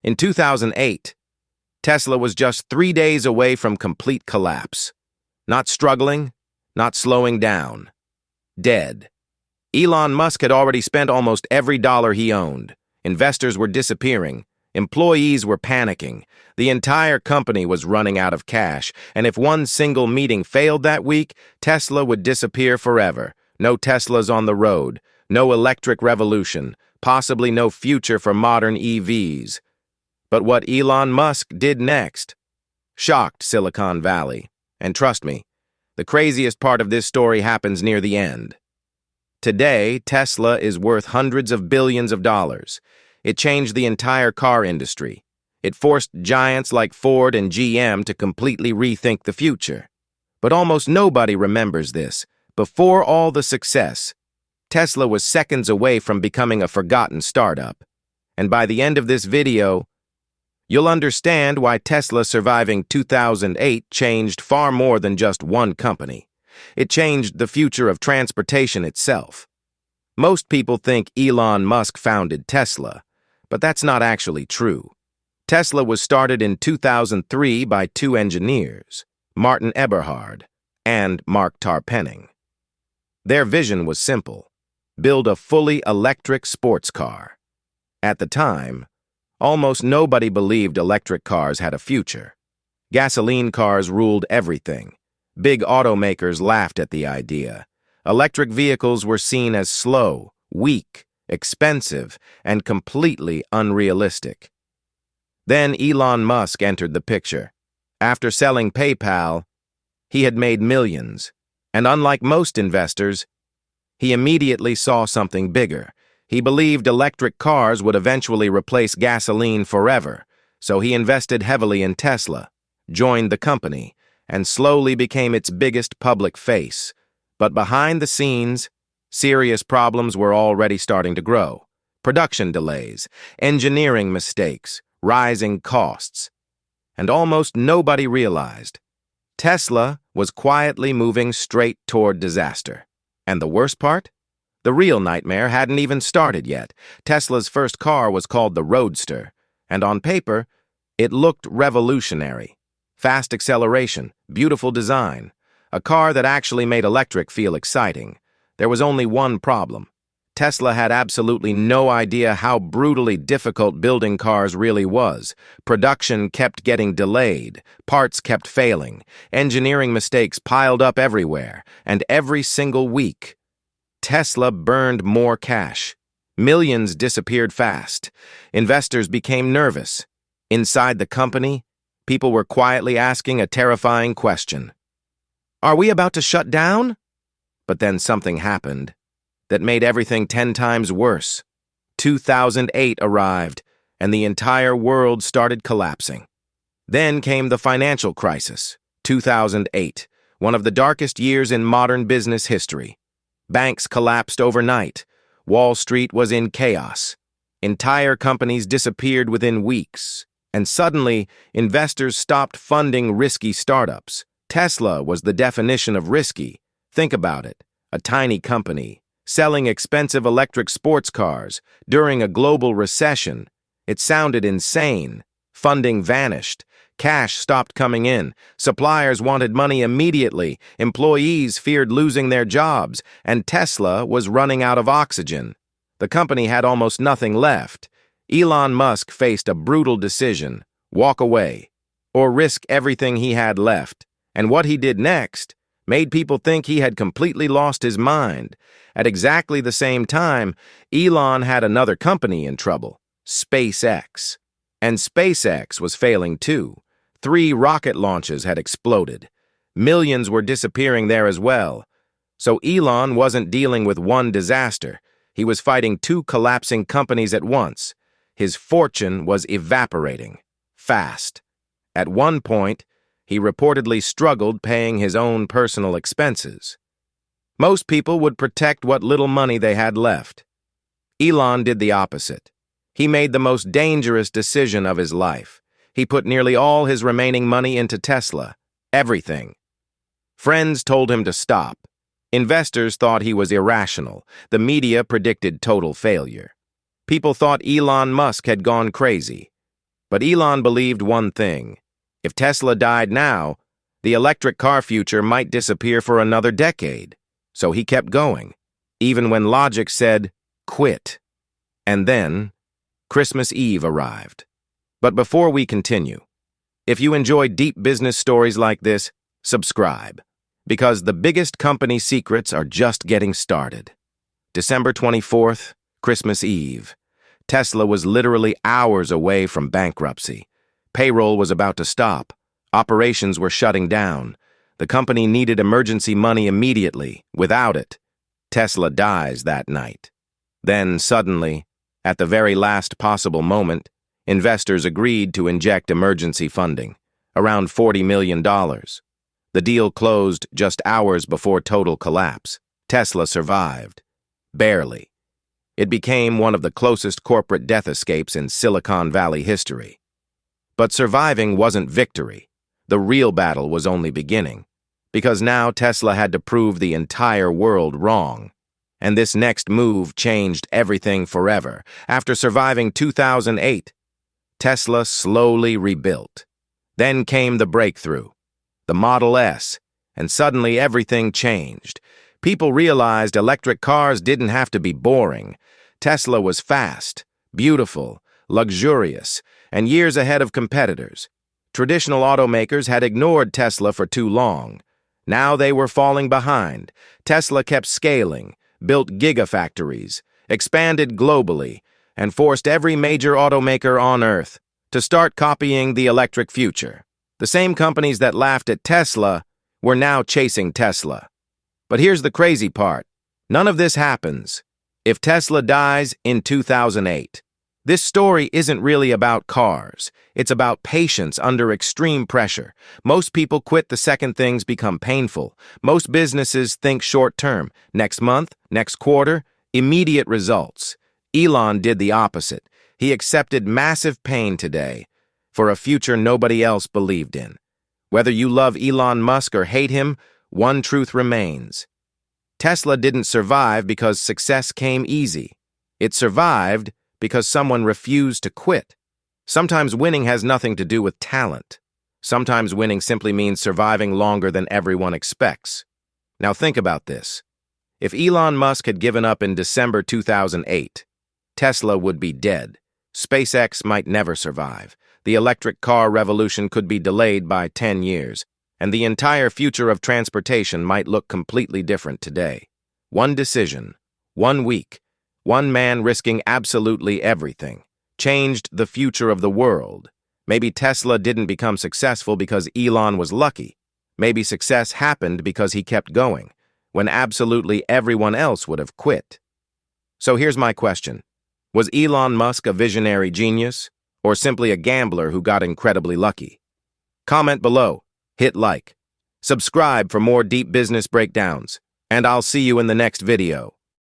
In 2008, Tesla was just 3 days away from complete collapse. Not struggling, not slowing down. Dead. Elon Musk had already spent almost every dollar he owned. Investors were disappearing. Employees were panicking. The entire company was running out of cash, and if one single meeting failed that week, Tesla would disappear forever. No Teslas on the road, no electric revolution, possibly no future for modern EVs. But what Elon Musk did next shocked Silicon Valley. And trust me, the craziest part of this story happens near the end. Today, Tesla is worth hundreds of billions of dollars. It changed the entire car industry. It forced giants like Ford and GM to completely rethink the future. But almost nobody remembers this. Before all the success, Tesla was seconds away from becoming a forgotten startup. And by the end of this video, you'll understand why Tesla surviving 2008 changed far more than just one company. It changed the future of transportation itself. Most people think Elon Musk founded Tesla, but that's not actually true. Tesla was started in 2003 by two engineers, Martin Eberhard and Mark Tarpenning. Their vision was simple: build a fully electric sports car. At the time, almost nobody believed electric cars had a future. Gasoline cars ruled everything. Big automakers laughed at the idea. Electric vehicles were seen as slow, weak, expensive, and completely unrealistic. Then Elon Musk entered the picture. After selling PayPal, he had made millions. And unlike most investors, he immediately saw something bigger. He believed electric cars would eventually replace gasoline forever, so he invested heavily in Tesla, joined the company, and slowly became its biggest public face. But behind the scenes, serious problems were already starting to grow. Production delays, engineering mistakes, rising costs. And almost nobody realized Tesla was quietly moving straight toward disaster. And the worst part? The real nightmare hadn't even started yet. Tesla's first car was called the Roadster, and on paper, it looked revolutionary. Fast acceleration, beautiful design, a car that actually made electric feel exciting. There was only one problem. Tesla had absolutely no idea how brutally difficult building cars really was. Production kept getting delayed, parts kept failing, engineering mistakes piled up everywhere, and every single week, Tesla burned more cash. Millions disappeared fast. Investors became nervous. Inside the company, people were quietly asking a terrifying question. Are we about to shut down? But then something happened that made everything 10 times worse. 2008 arrived, and the entire world started collapsing. Then came the financial crisis, 2008, one of the darkest years in modern business history. Banks collapsed overnight. Wall Street was in chaos. Entire companies disappeared within weeks. And suddenly, investors stopped funding risky startups. Tesla was the definition of risky. Think about it. A tiny company, selling expensive electric sports cars during a global recession. It sounded insane. Funding vanished. Cash stopped coming in. Suppliers wanted money immediately. Employees feared losing their jobs. And Tesla was running out of oxygen. The company had almost nothing left. Elon Musk faced a brutal decision: walk away, or risk everything he had left. And what he did next made people think he had completely lost his mind. At exactly the same time, Elon had another company in trouble, SpaceX. And SpaceX was failing too. 3 rocket launches had exploded. Millions were disappearing there as well. So Elon wasn't dealing with one disaster. He was fighting 2 collapsing companies at once. His fortune was evaporating, fast. At one point, he reportedly struggled paying his own personal expenses. Most people would protect what little money they had left. Elon did the opposite. He made the most dangerous decision of his life. He put nearly all his remaining money into Tesla. Everything. Friends told him to stop. Investors thought he was irrational. The media predicted total failure. People thought Elon Musk had gone crazy. But Elon believed one thing. If Tesla died now, the electric car future might disappear for another decade. So he kept going, even when logic said, quit. And then, Christmas Eve arrived. But before we continue, if you enjoy deep business stories like this, subscribe, because the biggest company secrets are just getting started. December 24th, Christmas Eve. Tesla was literally hours away from bankruptcy. Payroll was about to stop. Operations were shutting down. The company needed emergency money immediately. Without it, Tesla dies that night. Then, suddenly, at the very last possible moment, investors agreed to inject emergency funding, around $40 million. The deal closed just hours before total collapse. Tesla survived. Barely. It became one of the closest corporate death escapes in Silicon Valley history. But surviving wasn't victory. The real battle was only beginning, because now Tesla had to prove the entire world wrong. And this next move changed everything forever. After surviving 2008, Tesla slowly rebuilt. Then came the breakthrough, the Model S, and suddenly everything changed. People realized electric cars didn't have to be boring. Tesla was fast, beautiful, luxurious, and years ahead of competitors. Traditional automakers had ignored Tesla for too long. Now they were falling behind. Tesla kept scaling, built Gigafactories, expanded globally, and forced every major automaker on Earth to start copying the electric future. The same companies that laughed at Tesla were now chasing Tesla. But here's the crazy part. None of this happens if Tesla dies in 2008. This story isn't really about cars. It's about patience under extreme pressure. Most people quit the second things become painful. Most businesses think short-term. Next month, next quarter, immediate results. Elon did the opposite. He accepted massive pain today for a future nobody else believed in. Whether you love Elon Musk or hate him, one truth remains. Tesla didn't survive because success came easy. It survived because someone refused to quit. Sometimes winning has nothing to do with talent. Sometimes winning simply means surviving longer than everyone expects. Now think about this. If Elon Musk had given up in December 2008, Tesla would be dead. SpaceX might never survive. The electric car revolution could be delayed by 10 years, and the entire future of transportation might look completely different today. One decision, 1 week, one man risking absolutely everything, changed the future of the world. Maybe Tesla didn't become successful because Elon was lucky. Maybe success happened because he kept going, when absolutely everyone else would have quit. So here's my question. Was Elon Musk a visionary genius, or simply a gambler who got incredibly lucky? Comment below, hit like, subscribe for more deep business breakdowns, and I'll see you in the next video.